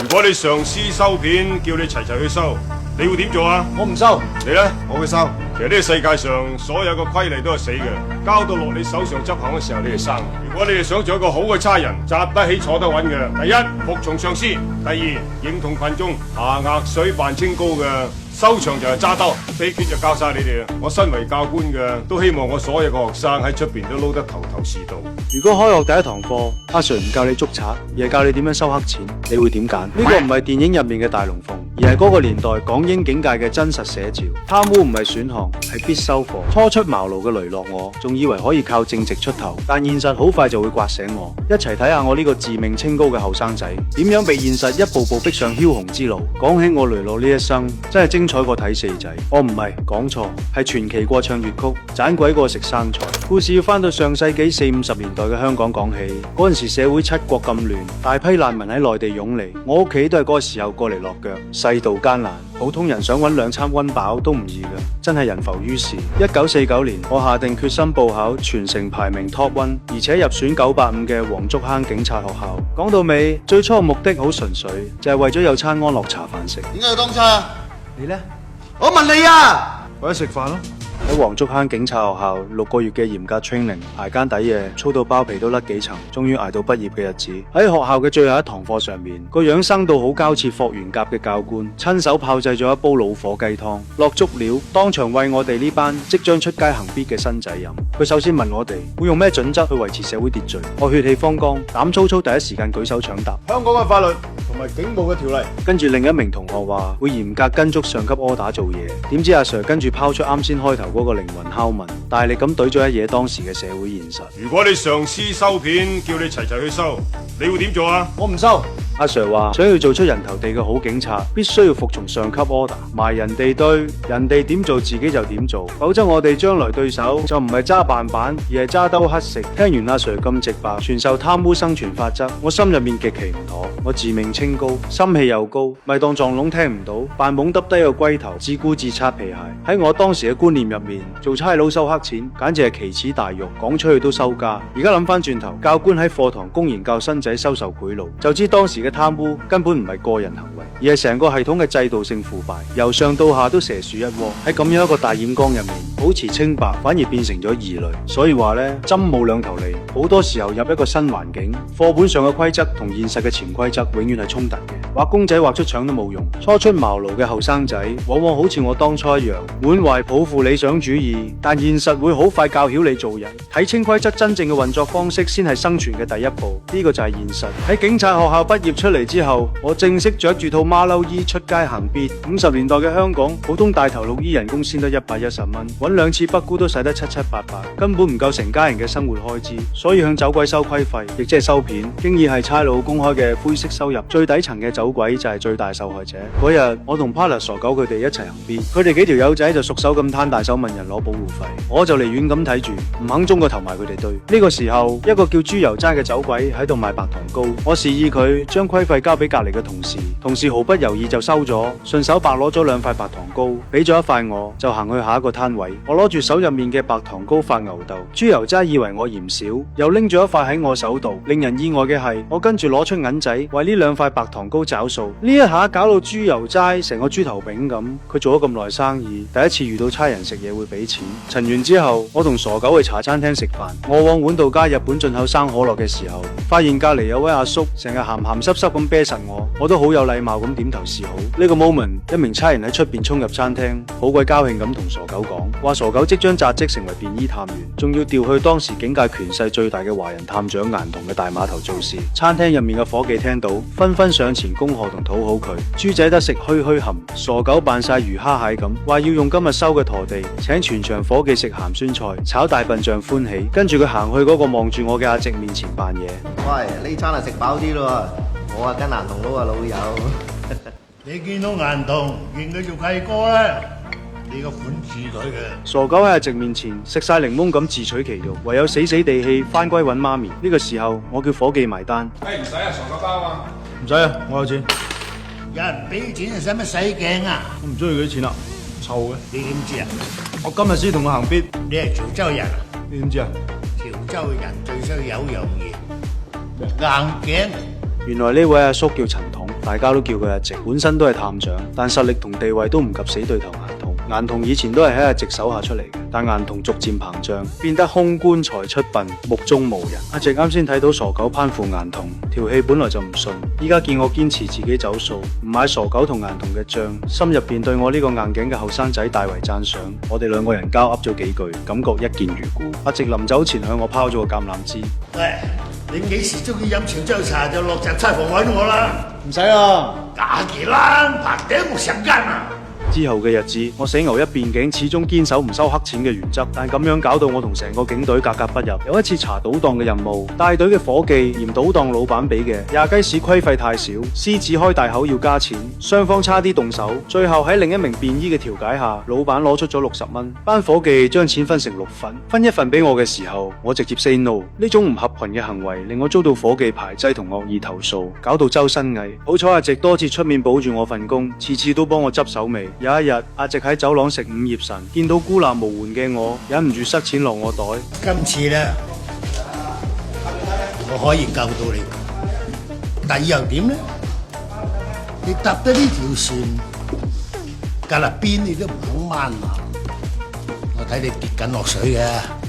如果你上司收片叫你齊齊去收，你會點做啊？我唔收。你呢？我會收。其實呢個世界上所有嘅規例都係死嘅，交到落你手上執行嘅時候，你係生。如果你哋想做一個好嘅差人，站得起坐得穩嘅，第一服從上司，第二認同群眾，下額水扮清高嘅。收場就係揸兜，秘訣就教晒你哋啦。我身為教官嘅，都希望我所有嘅學生喺出邊都撈得頭頭是道。如果開學第一堂課，阿 Sir 唔教你捉賊，而係教你點樣收黑錢，你會點揀？呢個唔係電影入面嘅大龍鳳，而係嗰個年代港英警界嘅真實寫照。貪污唔係選項，係必修課。初出茅廬嘅雷洛我，仲以為可以靠正直出頭，但現實好快就會刮醒我。一齊睇下我呢個自命清高嘅後生仔，點樣被現實一步步逼上梟雄之路。講起我雷洛呢一生，真係精彩過睇四仔。我唔係講錯，係傳奇過唱粵曲，盞鬼過食生菜。故事要翻到上世紀40-50年代嘅香港講起，嗰陣時社會七國咁亂，大批難民喺內地湧嚟，我屋企都係嗰個時候過嚟落腳，世道艱難，普通人想搵2餐溫飽都唔易㗎，真係人浮於事。1949年，我下定決心報考全城排名 Top 1，而且入選985嘅黃竹坑警察學校。講到尾，最初嘅目的好純粹，就係為咗有餐安樂茶飯食。點解要當差啊？你呢？我問你啊！為咗食飯咯。喺黃竹坑警察學校6個月嘅嚴格 training， 捱更抵夜，操到包皮都甩幾層，終於捱到畢業嘅日子。喺學校嘅最後一堂課上面，個樣生到好交切霍元甲嘅教官，親手炮製咗一煲老火雞湯，落足料，當場為我哋呢班即將出街行必嘅新仔飲。佢首先問我哋會用咩準則去維持社會秩序，我血氣方剛，膽粗粗第一時間舉手搶答。香港嘅法律同埋警務嘅條例。跟住另一名同學話會嚴格跟足上級 order 做嘢，點知阿 Sir 跟住拋出啱先開頭嗰個靈魂拷問，大力咁懟咗一嘢當時嘅社會現實。如果你上司收片叫你齊齊去收，你會點做啊？我唔收。阿 Sir 話想要做出人頭地嘅好警察，必須要服從上級 order， 埋人哋堆，人哋點做自己就點做，否則我哋將來對手就唔係揸扮板，而係揸兜乞食。聽完阿 Sir 咁直白傳授貪污生存法則，我心入面極其唔妥。我自命清高，心氣又高，咪當撞聾聽唔到，扮懵耷低個龜頭，自顧自擦皮鞋。喺我當時嘅觀念入面，做差佬收黑錢，簡直係奇恥大辱，講出去都收家。而家諗翻轉頭，教官喺課堂公然教新仔收受賄賂，就知當時嘅貪污根本唔係個人行為，而係成個系統嘅制度性腐敗，由上到下都蛇鼠一窩。喺咁樣一個大染缸入面，保持清白反而變成咗異類。所以話呢，針冇兩頭利，好多時候入一個新環境，課本上嘅規則同現實嘅潛規則永遠係衝突嘅。畫公仔畫出腸都冇用。初出茅廬嘅後生仔，往往好似我當初一樣，滿懷抱負理想主義，但現實會好快教曉你做人。睇清規則真正嘅運作方式，先係生存嘅第一步。呢個就係現實。喺警察學校畢業出嚟之後，我正式着住套馬騮衣出街行必。50年代嘅香港，普通大頭綠衣人工先得110蚊，搵2次北菇都使得七七八八，根本唔夠成家人嘅生活開支。所以向走鬼收規費，亦即係收片，經已係差佬公開嘅灰色收入。最底層嘅走鬼就係最大受害者。嗰日我同 partner 傻狗佢哋一齊行必，佢哋幾條友仔就熟手咁攤大手問人攞保護費，我就離遠咁睇住，唔肯中個頭埋佢哋堆。呢個時候，一個叫豬油齋嘅走鬼喺度賣白糖糕，我示意佢將規費交俾隔籬嘅同事毫不猶豫就收咗，順手白攞咗2塊白糖糕，俾咗1塊我，就行去下一個攤位。我攞住手入面嘅白糖糕發牛竇，豬油齋以為我嫌少，又拎咗1塊喺我手度。令人意外嘅係，我跟住攞出銀仔為呢2塊白糖糕找數。呢一下搞到豬油齋成個豬頭炳咁。佢做咗咁耐生意，第一次遇到差人食嘢會俾錢。陳完之後，我同傻狗去茶餐廳食飯。我往碗度加日本進口生可樂嘅時候，發現隔籬有位阿叔成日鹹鹹濕濕咁啤實我都好有禮貌咁點頭示好。呢個 moment， 一名差人喺出邊衝入餐廳，好鬼交興咁同傻狗講，話傻狗即將扎職成為便衣探員，仲要調去當時警界權勢最大嘅華人探長顏同嘅大碼頭做事。餐廳入面嘅伙計聽到，紛紛上前恭賀同討好佢。豬仔得食噓噓含，傻狗扮晒魚蝦蟹咁，話要用今日收嘅陀地請全場伙計食鹹酸菜，炒大笨象歡喜。跟住佢行去嗰個望住我嘅阿直面前扮嘢。喂，呢餐啊食飽啲咯，我啊跟顏同佬啊老友。你見到顏同認佢做契哥啦，你個款似佢嘅。傻狗喺阿直面前食晒檸檬咁自取其辱，唯有死死地氣翻歸揾媽咪。呢個時候我叫伙計埋單。唔使啊，傻狗包啊！唔使啊，我有錢。有人俾錢，使乜使鏡啊？我唔中意佢啲錢啦，臭嘅。你點知啊？我今日先同佢行必。你係潮州人啊？你點知啊？潮州人最衰有樣嘢，硬頸。原來呢位阿叔叫陳統，大家都叫佢阿直，本身都係探長，但實力同地位都唔及死對頭顏童。顏童以前都係喺阿直手下出嚟嘅，但顏童逐漸膨脹，變得空官才出殯，目中無人。阿直啱先睇到傻狗攀附顏童，條氣本來就唔順，依家見我堅持自己走數，唔買傻狗同顏童嘅帳，心入邊對我呢個硬頸嘅後生仔大為讚賞。我哋兩個人交噏咗幾句，感覺一見如故。阿直臨走前向我拋咗個橄欖枝。喂，你幾時中意飲潮州茶就落閘差房揾我啦。唔使啊，假期啦，白頂我上間啊！之後嘅日子，我死牛一邊頸，始終堅守唔收黑錢嘅原則，但咁樣搞到我同成個警隊格格不入。有一次查賭檔嘅任務，帶隊嘅伙計嫌賭檔老闆俾嘅廿雞屎規費太少，獅子開大口要加錢，雙方差啲動手，最後喺另一名便衣嘅調解下，老闆攞出咗60蚊，班伙計將錢分成6份，分一份俾我嘅時候，我直接 say no。呢種唔合群嘅行為令我遭到伙計排擠同惡意投訴，搞到周身蟻。好彩阿直多次出面保住我份工，次次都幫我執手尾。有一日，阿直喺走廊食午夜神，見到孤立無援嘅我，忍唔住塞錢落我袋。今次咧，我可以救到你，但以後點咧？你搭得呢條船，隔立邊你都唔肯掹啊！我睇你跌緊落水嘅。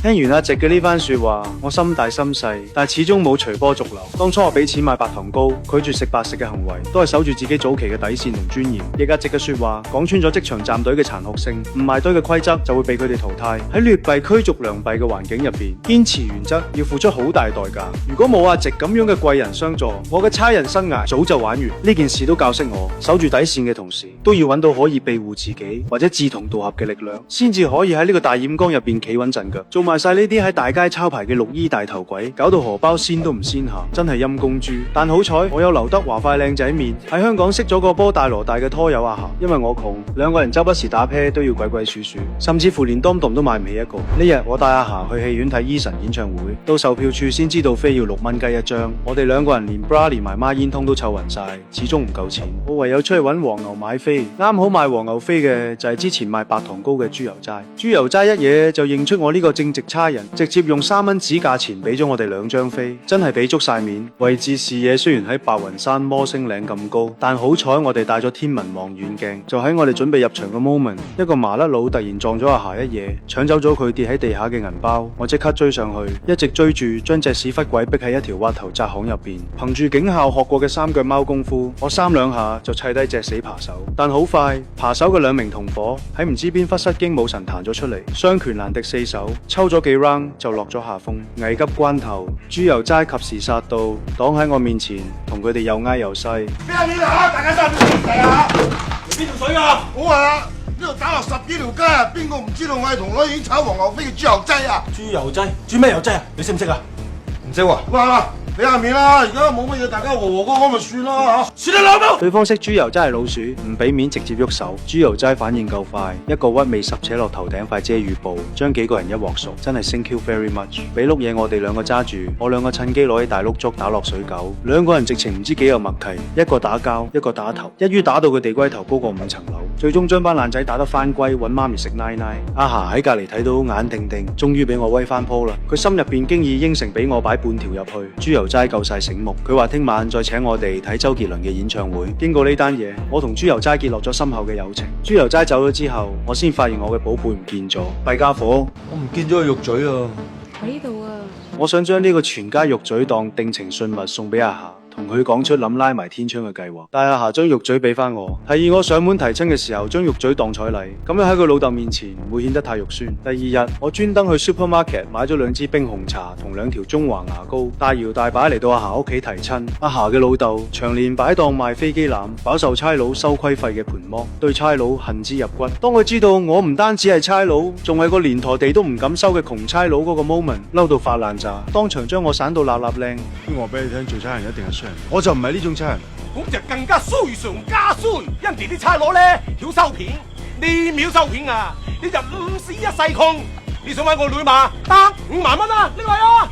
聽完阿直嘅呢番說話，我心大心細，但始終冇隨波逐流。當初我俾錢買白糖糕，拒絕食白食嘅行為，都係守住自己早期嘅底線同尊嚴。亦阿直嘅說話講穿咗職場站隊嘅殘酷性，唔埋堆嘅規則就會被佢哋淘汰。喺劣幣驅逐良幣嘅環境入邊，堅持原則要付出好大代價。如果冇阿直咁樣嘅貴人相助，我嘅差人生涯早就玩完。呢件事都教識我，守住底線嘅同時，都要揾到可以庇護自己或者志同道合嘅力量，先至可以喺呢個大染缸入邊企穩陣腳。做埋晒呢啲喺大街抄牌嘅綠衣大頭鬼，搞到荷包先都唔先下，真係陰公豬。但好彩我有劉德華塊靚仔面，喺香港識咗個波大羅大嘅拖友阿霞。因為我窮，兩個人周不時打啤都要鬼鬼祟祟，甚至乎連 Dom 都買唔起一個。呢日我帶阿霞去戲院睇 Eason 演唱會，到售票處先知道飛要6蚊雞一張。我哋兩個人連 bra 連埋孖煙通都湊勻晒，始終唔夠錢，我唯有出去揾黃牛買飛。啱好賣黃牛飛嘅就係之前賣白糖糕嘅豬油齋。豬油齋一嘢就認出我呢個正直差人，直接用3蚊紙價錢俾咗我哋2張飛，真係俾足晒面。位置視野雖然喺白雲山摩星嶺咁高，但好彩我哋帶咗天文望遠鏡。就喺我哋準備入場嘅 moment， 一個麻甩佬突然撞咗阿霞一嘢，搶走咗佢跌喺地下嘅銀包。我即刻追上去，一直追住，將隻屎忽鬼逼喺一條挖頭窄巷入邊。憑住警校學過嘅3腳貓功夫，我3兩下就砌低隻死扒手。但好快，扒手嘅2名同伙喺唔知邊忽失驚冇神彈咗出嚟，雙拳難敵4手，抽咗幾 round 就落咗下風。危急關頭，豬油齋及時殺到，擋喺我面前，同佢哋又嗌又細。邊啊邊啊！大家揸住嚟啊！邊條水啊？我話啦，呢度打落10幾條街啊，邊個唔知道我係同女已經炒黃牛飛嘅豬油劑啊？豬油劑？煮咩油劑啊？你識唔識啊？唔識喎。哇！俾下面啦，而家冇乜嘢，大家和和嗰個咪算啦嚇。算你老母！對方識豬油齋係老鼠，唔俾面直接喐手。豬油齋反應夠快，一個屈尾十扯落頭頂塊遮雨布，將幾個人一鑊熟，真係 thank you very much。俾碌嘢我哋兩個揸住，我兩個趁機攞起大碌竹打落水狗。兩個人直情唔知幾有默契，一個打膠，一個打頭，一於打到佢地龜頭高過5層樓。最終將班爛仔打得翻歸，揾媽咪食奶奶。阿霞喺隔離睇到眼定定，終於俾我威翻鋪啦。佢心入邊經已應承俾我擺半條入去。豬油齋夠晒醒目，佢話聽晚再請我哋睇周杰倫嘅演唱會。經過呢單嘢，我同豬油齋結落咗深厚嘅友情。豬油齋走咗之後，我先發現我嘅寶貝唔見咗，弊家伙，我唔見咗個肉嘴啊！喺呢度啊！我想將呢個全家肉嘴檔定情信物送俾阿霞，同佢講出諗拉埋天窗嘅計劃。但阿霞將肉嘴俾翻我，提議我上門提親嘅時候將肉嘴當彩禮，咁樣喺佢老豆面前唔會顯得太肉酸。第二日我專登去 supermarket 買咗2支冰紅茶同2條中華牙膏，大搖大擺嚟到阿霞屋企提親。阿霞嘅老豆長年擺檔賣飛機欖，飽受差佬收規費嘅盤剝，對差佬恨之入骨。當佢知道我唔單止係差佬，仲係個連陀地都唔敢收嘅窮差佬嗰個 moment， 嬲到發爛渣，當場將我散到立立靚。我話俾你聽，做差人一定係衰人，我就唔係呢種差人。咁就更加衰上加衰，因哋啲差佬咧曉收片，呢秒收片啊，你就5時1世窮。你想揾我女嘛？得5萬蚊啊，呢位啊！